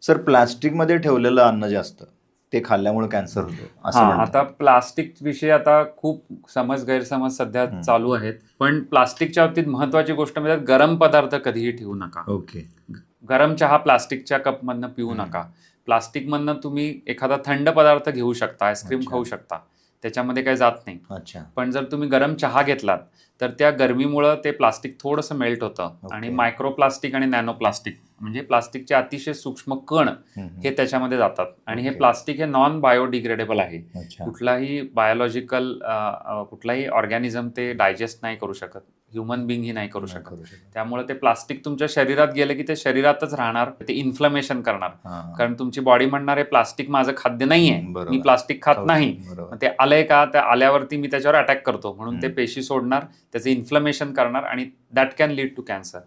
Sir प्लास्टिकमध्ये ठेवलेलं अन्न जे असतं ते खाल्ल्यामुळे कॅन्सर होतो असं हा, म्हणतात. आता प्लास्टिक विषयी आता खूप समज गैरसमज सध्या चालू आहेत. पण प्लास्टिकच्या बाबतीत महत्वाची गोष्ट म्हणजे गरम पदार्थ कधीही ठेवू नका. ओके. गरम चहा प्लास्टिकच्या कपमधनं पिऊ नका. प्लास्टिकमधनं तुम्ही एखादा थंड पदार्थ घेऊ शकता, आईस्क्रीम अच्छा. खाऊ शकता, त्याच्यामध्ये काही जात नाही. अच्छा. पण जर तुम्ही गरम चहा घेतलात तर त्या गरमीमुळं ते प्लास्टिक थोडंसं मेल्ट होतं आणि मायक्रो प्लास्टिक आणि नॅनो प्लास्टिक म्हणजे प्लास्टिकचे अतिशय सूक्ष्म कण हे त्याच्यामध्ये जातात. आणि हे प्लास्टिक हे नॉन बायोडिग्रेडेबल आहे. अच्छा. कुठलाही बायोलॉजिकल कुठलाही ऑर्गॅनिझम ते डायजेस्ट नाही करू शकत, ह्युमन बिंग ही नाही करू शकत. त्यामुळे ते प्लास्टिक तुमच्या शरीरात गेलं की ते शरीरातच राहणार, ते इन्फ्लमेशन करणार. कारण तुमची बॉडी म्हणणार आहे प्लास्टिक माझं खाद्य नाहीये, मी प्लास्टिक खात नाही. ते आलंय का, त्या आल्यावरती मी त्याच्यावर अटॅक करतो म्हणून ते पेशी सोडणार, त्याचं इन्फ्लमेशन करणार आणि that can lead to cancer.